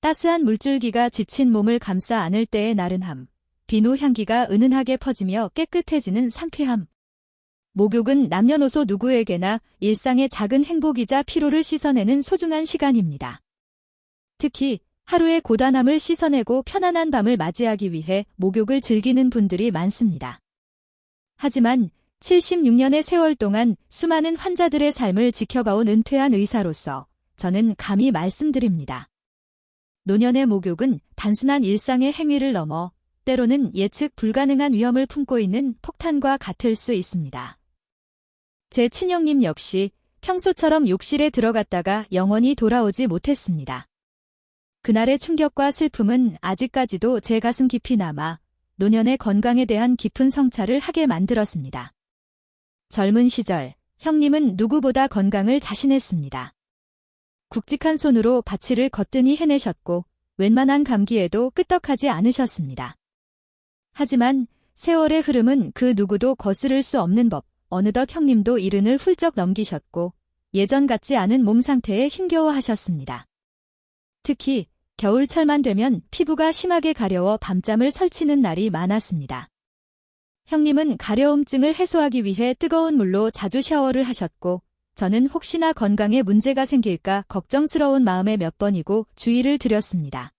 따스한 물줄기가 지친 몸을 감싸 안을 때의 나른함, 비누 향기가 은은하게 퍼지며 깨끗해지는 상쾌함. 목욕은 남녀노소 누구에게나 일상의 작은 행복이자 피로를 씻어내는 소중한 시간입니다. 특히 하루의 고단함을 씻어내고 편안한 밤을 맞이하기 위해 목욕을 즐기는 분들이 많습니다. 하지만 76년의 세월 동안 수많은 환자들의 삶을 지켜봐온 은퇴한 의사로서 저는 감히 말씀드립니다. 노년의 목욕은 단순한 일상의 행위를 넘어 때로는 예측 불가능한 위험을 품고 있는 폭탄과 같을 수 있습니다. 제 친형님 역시 평소처럼 욕실에 들어갔다가 영원히 돌아오지 못했습니다. 그날의 충격과 슬픔은 아직까지도 제 가슴 깊이 남아 노년의 건강에 대한 깊은 성찰을 하게 만들었습니다. 젊은 시절, 형님은 누구보다 건강을 자신했습니다. 굵직한 손으로 바치를 거뜬히 해내셨고 웬만한 감기에도 끄떡하지 않으셨습니다. 하지만 세월의 흐름은 그 누구도 거스를 수 없는 법, 어느덧 형님도 70을 훌쩍 넘기셨고 예전 같지 않은 몸 상태에 힘겨워하셨습니다. 특히 겨울철만 되면 피부가 심하게 가려워 밤잠을 설치는 날이 많았습니다. 형님은 가려움증을 해소하기 위해 뜨거운 물로 자주 샤워를 하셨고 저는 혹시나 건강에 문제가 생길까 걱정스러운 마음에 몇 번이고 주의를 드렸습니다.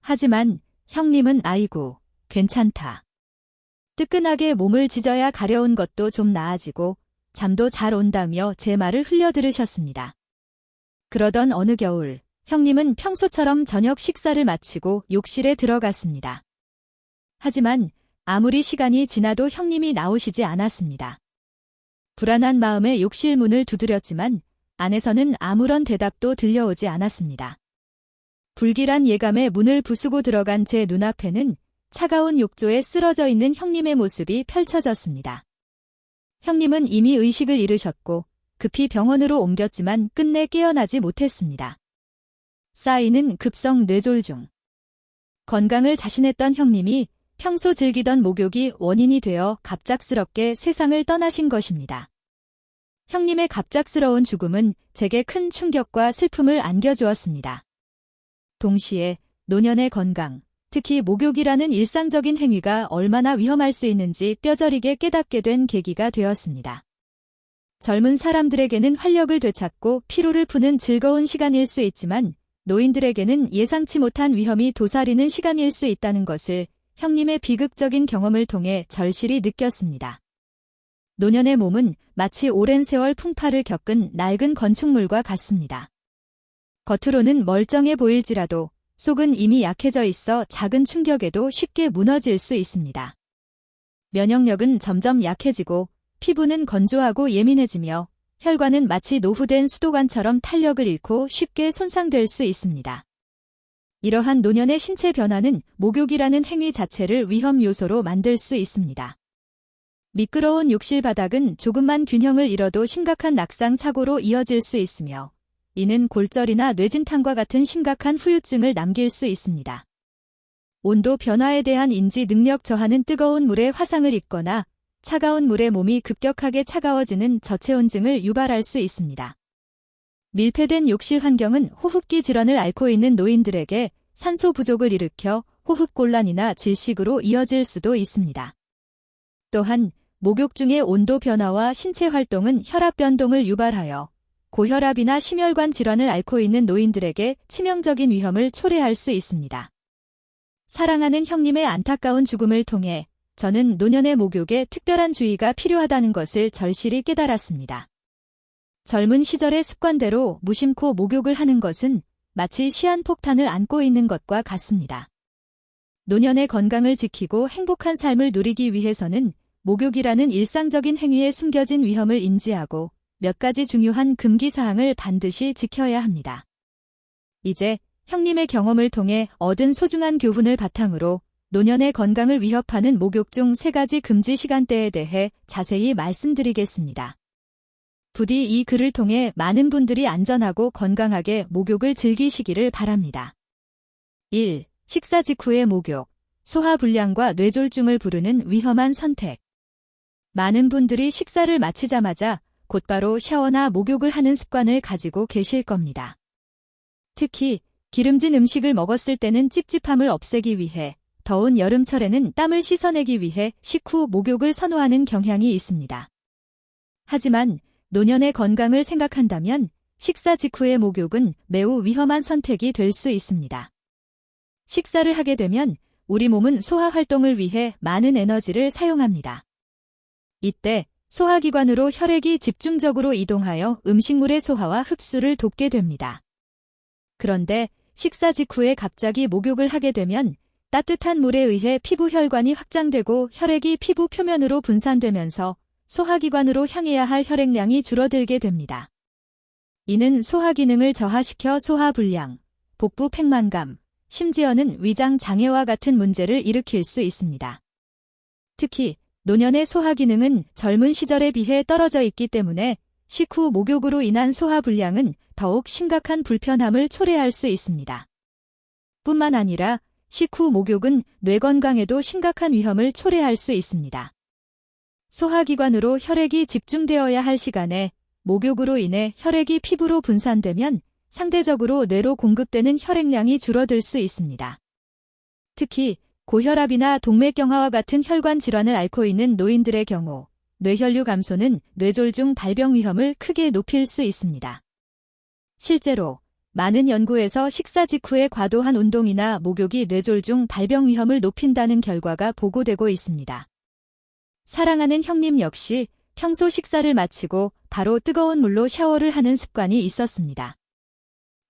하지만 형님은 아이고, 괜찮다. 뜨끈하게 몸을 지져야 가려운 것도 좀 나아지고 잠도 잘 온다며 제 말을 흘려들으셨습니다. 그러던 어느 겨울, 형님은 평소처럼 저녁 식사를 마치고 욕실에 들어갔습니다. 하지만 아무리 시간이 지나도 형님이 나오시지 않았습니다. 불안한 마음에 욕실 문을 두드렸지만 안에서는 아무런 대답도 들려오지 않았습니다. 불길한 예감에 문을 부수고 들어간 제 눈앞에는 차가운 욕조에 쓰러져 있는 형님의 모습이 펼쳐졌습니다. 형님은 이미 의식을 잃으셨고 급히 병원으로 옮겼지만 끝내 깨어나지 못했습니다. 쌓이는 급성 뇌졸중. 건강을 자신했던 형님이 평소 즐기던 목욕이 원인이 되어 갑작스럽게 세상을 떠나신 것입니다. 형님의 갑작스러운 죽음은 제게 큰 충격과 슬픔을 안겨주었습니다. 동시에 노년의 건강, 특히 목욕이라는 일상적인 행위가 얼마나 위험할 수 있는지 뼈저리게 깨닫게 된 계기가 되었습니다. 젊은 사람들에게는 활력을 되찾고 피로를 푸는 즐거운 시간일 수 있지만 노인들에게는 예상치 못한 위험이 도사리는 시간일 수 있다는 것을 형님의 비극적인 경험을 통해 절실히 느꼈습니다. 노년의 몸은 마치 오랜 세월 풍파를 겪은 낡은 건축물과 같습니다. 겉으로는 멀쩡해 보일지라도 속은 이미 약해져 있어 작은 충격에도 쉽게 무너질 수 있습니다. 면역력은 점점 약해지고 피부는 건조하고 예민해지며 혈관은 마치 노후된 수도관처럼 탄력을 잃고 쉽게 손상될 수 있습니다. 이러한 노년의 신체 변화는 목욕이라는 행위 자체를 위험 요소로 만들 수 있습니다. 미끄러운 욕실 바닥은 조금만 균형을 잃어도 심각한 낙상 사고로 이어질 수 있으며 이는 골절이나 뇌진탕과 같은 심각한 후유증을 남길 수 있습니다. 온도 변화에 대한 인지 능력 저하는 뜨거운 물에 화상을 입거나 차가운 물에 몸이 급격하게 차가워지는 저체온증을 유발할 수 있습니다. 밀폐된 욕실 환경은 호흡기 질환을 앓고 있는 노인들에게 산소 부족을 일으켜 호흡곤란이나 질식으로 이어질 수도 있습니다. 또한 목욕 중의 온도 변화와 신체 활동은 혈압 변동을 유발하여 고혈압이나 심혈관 질환을 앓고 있는 노인들에게 치명적인 위험을 초래할 수 있습니다. 사랑하는 형님의 안타까운 죽음을 통해 저는 노년의 목욕에 특별한 주의가 필요하다는 것을 절실히 깨달았습니다. 젊은 시절의 습관대로 무심코 목욕을 하는 것은 마치 시한폭탄을 안고 있는 것과 같습니다. 노년의 건강을 지키고 행복한 삶을 누리기 위해서는 목욕이라는 일상적인 행위에 숨겨진 위험을 인지하고 몇 가지 중요한 금기사항을 반드시 지켜야 합니다. 이제 형님의 경험을 통해 얻은 소중한 교훈을 바탕으로 노년의 건강을 위협하는 목욕 중 3가지 금지 시간대에 대해 자세히 말씀드리겠습니다. 부디 이 글을 통해 많은 분들이 안전하고 건강하게 목욕을 즐기시기를 바랍니다. 1. 식사 직후의 목욕. 소화불량과 뇌졸중을 부르는 위험한 선택. 많은 분들이 식사를 마치자마자 곧바로 샤워나 목욕을 하는 습관을 가지고 계실 겁니다. 특히 기름진 음식을 먹었을 때는 찝찝함을 없애기 위해, 더운 여름철에는 땀을 씻어내기 위해 식후 목욕을 선호하는 경향이 있습니다. 하지만 노년의 건강을 생각한다면 식사 직후의 목욕은 매우 위험한 선택이 될 수 있습니다. 식사를 하게 되면 우리 몸은 소화 활동을 위해 많은 에너지를 사용합니다. 이때 소화기관으로 혈액이 집중적으로 이동하여 음식물의 소화와 흡수를 돕게 됩니다. 그런데 식사 직후에 갑자기 목욕을 하게 되면 따뜻한 물에 의해 피부 혈관이 확장되고 혈액이 피부 표면으로 분산되면서 소화기관으로 향해야 할 혈액량이 줄어들게 됩니다. 이는 소화 기능을 저하시켜 소화불량, 복부 팽만감, 심지어는 위장 장애와 같은 문제를 일으킬 수 있습니다. 특히 노년의 소화 기능은 젊은 시절에 비해 떨어져 있기 때문에 식후 목욕으로 인한 소화불량은 더욱 심각한 불편함을 초래할 수 있습니다. 뿐만 아니라 식후 목욕은 뇌 건강에도 심각한 위험을 초래할 수 있습니다. 소화기관으로 혈액이 집중되어야 할 시간에 목욕으로 인해 혈액이 피부로 분산되면 상대적으로 뇌로 공급되는 혈액량이 줄어들 수 있습니다. 특히 고혈압이나 동맥경화와 같은 혈관 질환을 앓고 있는 노인들의 경우 뇌혈류 감소는 뇌졸중 발병 위험을 크게 높일 수 있습니다. 실제로 많은 연구에서 식사 직후의 과도한 운동이나 목욕이 뇌졸중 발병 위험을 높인다는 결과가 보고되고 있습니다. 사랑하는 형님 역시 평소 식사를 마치고 바로 뜨거운 물로 샤워를 하는 습관이 있었습니다.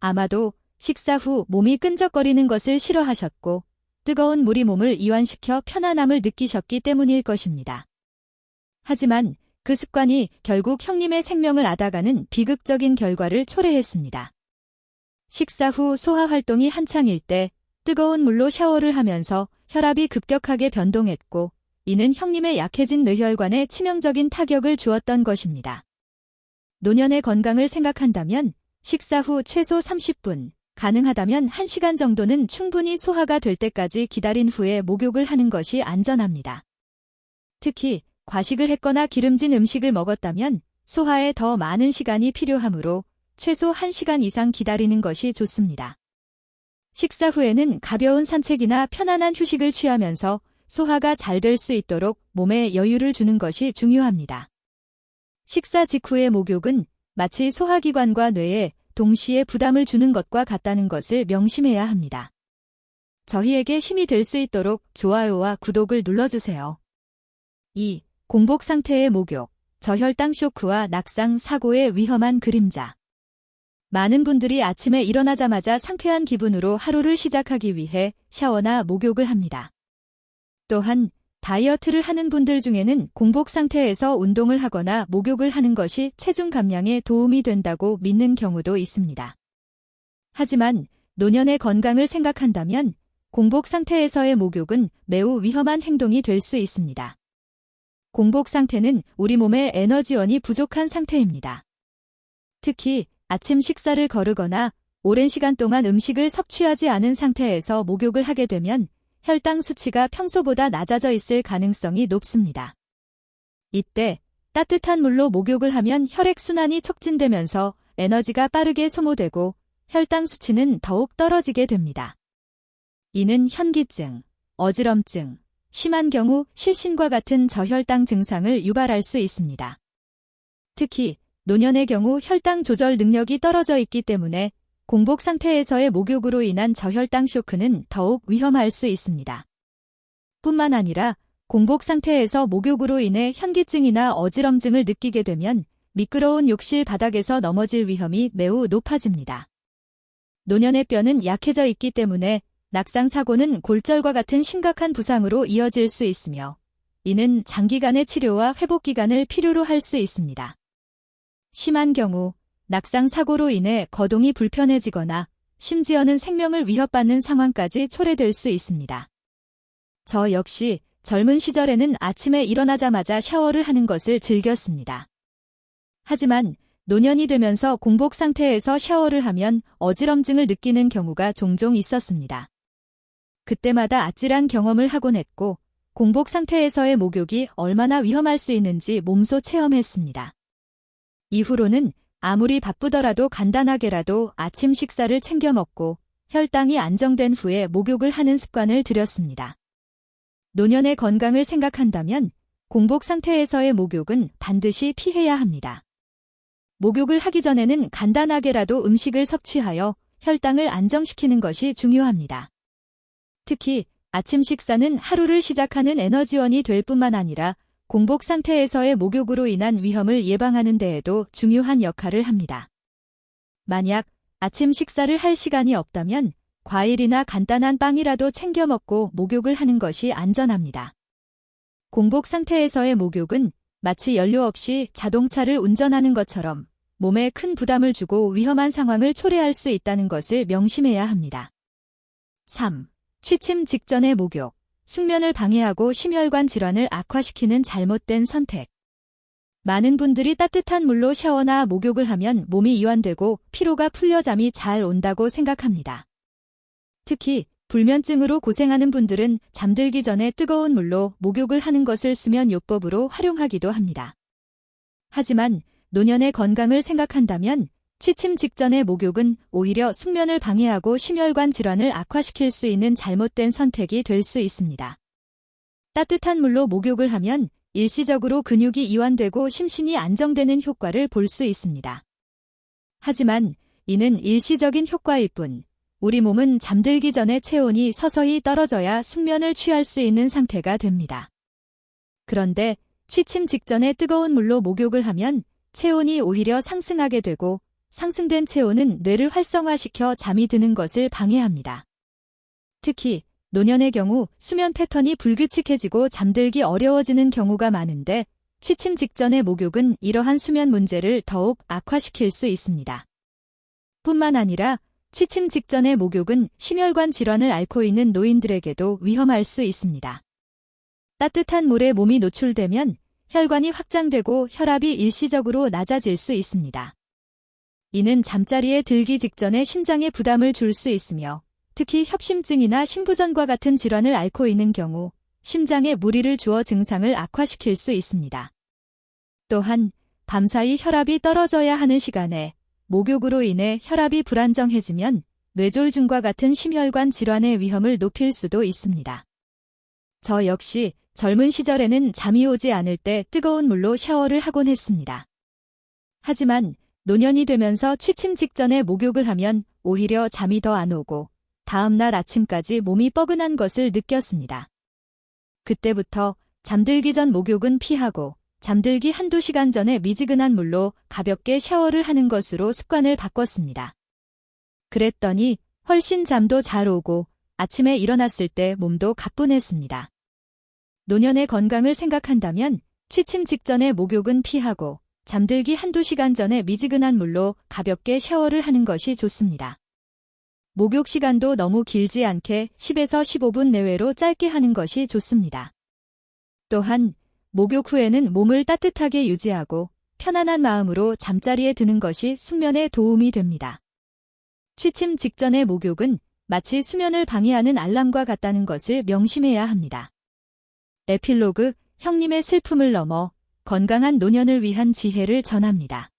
아마도 식사 후 몸이 끈적거리는 것을 싫어하셨고 뜨거운 물이 몸을 이완시켜 편안함을 느끼셨기 때문일 것입니다. 하지만 그 습관이 결국 형님의 생명을 앗아가는 비극적인 결과를 초래했습니다. 식사 후 소화 활동이 한창일 때 뜨거운 물로 샤워를 하면서 혈압이 급격하게 변동했고 이는 형님의 약해진 뇌혈관에 치명적인 타격을 주었던 것입니다. 노년의 건강을 생각한다면 식사 후 최소 30분, 가능하다면 1시간 정도는 충분히 소화가 될 때까지 기다린 후에 목욕을 하는 것이 안전합니다. 특히 과식을 했거나 기름진 음식을 먹었다면 소화에 더 많은 시간이 필요하므로 최소 1시간 이상 기다리는 것이 좋습니다. 식사 후에는 가벼운 산책이나 편안한 휴식을 취하면서 소화가 잘 될 수 있도록 몸에 여유를 주는 것이 중요합니다. 식사 직후의 목욕은 마치 소화기관과 뇌에 동시에 부담을 주는 것과 같다는 것을 명심해야 합니다. 저희에게 힘이 될 수 있도록 좋아요와 구독을 눌러주세요. 2. 공복 상태의 목욕, 저혈당 쇼크와 낙상 사고의 위험한 그림자. 많은 분들이 아침에 일어나자마자 상쾌한 기분으로 하루를 시작하기 위해 샤워나 목욕을 합니다. 또한 다이어트를 하는 분들 중에는 공복 상태에서 운동을 하거나 목욕을 하는 것이 체중 감량에 도움이 된다고 믿는 경우도 있습니다. 하지만 노년의 건강을 생각한다면 공복 상태에서의 목욕은 매우 위험한 행동이 될 수 있습니다. 공복 상태는 우리 몸의 에너지원이 부족한 상태입니다. 특히 아침 식사를 거르거나 오랜 시간 동안 음식을 섭취하지 않은 상태에서 목욕을 하게 되면 혈당 수치가 평소보다 낮아져 있을 가능성이 높습니다. 이때 따뜻한 물로 목욕을 하면 혈액순환이 촉진되면서 에너지가 빠르게 소모되고 혈당 수치는 더욱 떨어지게 됩니다. 이는 현기증, 어지럼증, 심한 경우 실신과 같은 저혈당 증상을 유발할 수 있습니다. 특히 노년의 경우 혈당 조절 능력이 떨어져 있기 때문에 공복 상태에서의 목욕으로 인한 저혈당 쇼크는 더욱 위험할 수 있습니다. 뿐만 아니라 공복 상태에서 목욕으로 인해 현기증이나 어지럼증을 느끼게 되면 미끄러운 욕실 바닥에서 넘어질 위험이 매우 높아집니다. 노년의 뼈는 약해져 있기 때문에 낙상 사고는 골절과 같은 심각한 부상으로 이어질 수 있으며 이는 장기간의 치료와 회복 기간을 필요로 할 수 있습니다. 심한 경우 낙상 사고로 인해 거동이 불편해지거나 심지어는 생명을 위협받는 상황까지 초래될 수 있습니다. 저 역시 젊은 시절에는 아침에 일어나자마자 샤워를 하는 것을 즐겼습니다. 하지만 노년이 되면서 공복 상태에서 샤워를 하면 어지럼증을 느끼는 경우가 종종 있었습니다. 그때마다 아찔한 경험을 하곤 했고 공복 상태에서의 목욕이 얼마나 위험할 수 있는지 몸소 체험했습니다. 이후로는 아무리 바쁘더라도 간단하게라도 아침 식사를 챙겨 먹고 혈당이 안정된 후에 목욕을 하는 습관을 들였습니다. 노년의 건강을 생각한다면 공복 상태에서의 목욕은 반드시 피해야 합니다. 목욕을 하기 전에는 간단하게라도 음식을 섭취하여 혈당을 안정시키는 것이 중요합니다. 특히 아침 식사는 하루를 시작하는 에너지원이 될 뿐만 아니라 공복 상태에서의 목욕으로 인한 위험을 예방하는 데에도 중요한 역할을 합니다. 만약 아침 식사를 할 시간이 없다면 과일이나 간단한 빵이라도 챙겨 먹고 목욕을 하는 것이 안전합니다. 공복 상태에서의 목욕은 마치 연료 없이 자동차를 운전하는 것처럼 몸에 큰 부담을 주고 위험한 상황을 초래할 수 있다는 것을 명심해야 합니다. 3. 취침 직전의 목욕. 숙면을 방해하고 심혈관 질환을 악화시키는 잘못된 선택. 많은 분들이 따뜻한 물로 샤워나 목욕을 하면 몸이 이완되고 피로가 풀려 잠이 잘 온다고 생각합니다. 특히 불면증으로 고생하는 분들은 잠들기 전에 뜨거운 물로 목욕을 하는 것을 수면요법으로 활용하기도 합니다. 하지만 노년의 건강을 생각한다면 취침 직전의 목욕은 오히려 숙면을 방해하고 심혈관 질환을 악화시킬 수 있는 잘못된 선택이 될 수 있습니다. 따뜻한 물로 목욕을 하면 일시적으로 근육이 이완되고 심신이 안정되는 효과를 볼 수 있습니다. 하지만 이는 일시적인 효과일 뿐, 우리 몸은 잠들기 전에 체온이 서서히 떨어져야 숙면을 취할 수 있는 상태가 됩니다. 그런데 취침 직전에 뜨거운 물로 목욕을 하면 체온이 오히려 상승하게 되고 상승된 체온은 뇌를 활성화시켜 잠이 드는 것을 방해합니다. 특히 노년의 경우 수면 패턴이 불규칙해지고 잠들기 어려워지는 경우가 많은데 취침 직전의 목욕은 이러한 수면 문제를 더욱 악화시킬 수 있습니다. 뿐만 아니라 취침 직전의 목욕은 심혈관 질환을 앓고 있는 노인들에게도 위험할 수 있습니다. 따뜻한 물에 몸이 노출되면 혈관이 확장되고 혈압이 일시적으로 낮아질 수 있습니다. 이는 잠자리에 들기 직전에 심장에 부담을 줄 수 있으며 특히 협심증이나 심부전과 같은 질환을 앓고 있는 경우 심장에 무리를 주어 증상을 악화시킬 수 있습니다. 또한 밤사이 혈압이 떨어져야 하는 시간에 목욕으로 인해 혈압이 불안정해지면 뇌졸중과 같은 심혈관 질환의 위험을 높일 수도 있습니다. 저 역시 젊은 시절에는 잠이 오지 않을 때 뜨거운 물로 샤워를 하곤 했습니다. 하지만 노년이 되면서 취침 직전에 목욕을 하면 오히려 잠이 더 안 오고 다음날 아침까지 몸이 뻐근한 것을 느꼈습니다. 그때부터 잠들기 전 목욕은 피하고 잠들기 한두 시간 전에 미지근한 물로 가볍게 샤워를 하는 것으로 습관을 바꿨습니다. 그랬더니 훨씬 잠도 잘 오고 아침에 일어났을 때 몸도 가뿐했습니다. 노년의 건강을 생각한다면 취침 직전에 목욕은 피하고 잠들기 한두 시간 전에 미지근한 물로 가볍게 샤워를 하는 것이 좋습니다. 목욕 시간도 너무 길지 않게 10에서 15분 내외로 짧게 하는 것이 좋습니다. 또한 목욕 후에는 몸을 따뜻하게 유지하고 편안한 마음으로 잠자리에 드는 것이 숙면에 도움이 됩니다. 취침 직전의 목욕은 마치 수면을 방해하는 알람과 같다는 것을 명심해야 합니다. 에필로그, 형님의 슬픔을 넘어 건강한 노년을 위한 지혜를 전합니다.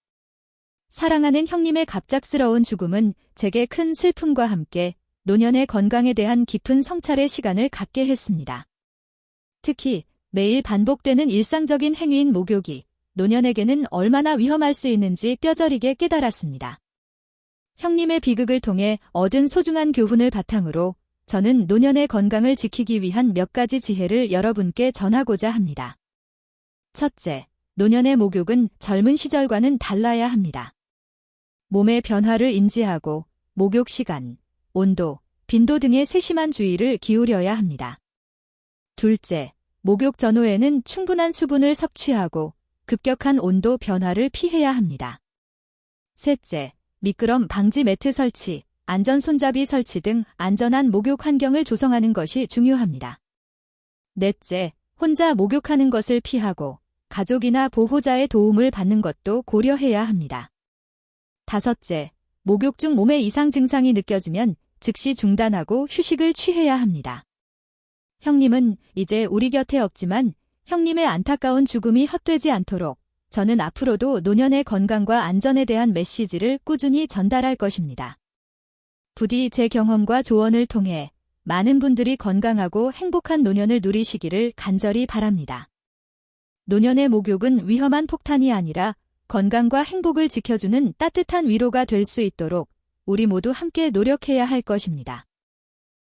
사랑하는 형님의 갑작스러운 죽음은 제게 큰 슬픔과 함께 노년의 건강에 대한 깊은 성찰의 시간을 갖게 했습니다. 특히 매일 반복되는 일상적인 행위인 목욕이 노년에게는 얼마나 위험할 수 있는지 뼈저리게 깨달았습니다. 형님의 비극을 통해 얻은 소중한 교훈을 바탕으로 저는 노년의 건강을 지키기 위한 몇 가지 지혜를 여러분께 전하고자 합니다. 첫째, 노년의 목욕은 젊은 시절과는 달라야 합니다. 몸의 변화를 인지하고 목욕 시간, 온도, 빈도 등에 세심한 주의를 기울여야 합니다. 둘째, 목욕 전후에는 충분한 수분을 섭취하고 급격한 온도 변화를 피해야 합니다. 셋째, 미끄럼 방지 매트 설치, 안전 손잡이 설치 등 안전한 목욕 환경을 조성하는 것이 중요합니다. 넷째, 혼자 목욕하는 것을 피하고 가족이나 보호자의 도움을 받는 것도 고려해야 합니다. 다섯째, 목욕 중 몸에 이상 증상이 느껴지면 즉시 중단하고 휴식을 취해야 합니다. 형님은 이제 우리 곁에 없지만 형님의 안타까운 죽음이 헛되지 않도록 저는 앞으로도 노년의 건강과 안전에 대한 메시지를 꾸준히 전달할 것입니다. 부디 제 경험과 조언을 통해 많은 분들이 건강하고 행복한 노년을 누리시기를 간절히 바랍니다. 노년의 목욕은 위험한 폭탄이 아니라 건강과 행복을 지켜주는 따뜻한 위로가 될 수 있도록 우리 모두 함께 노력해야 할 것입니다.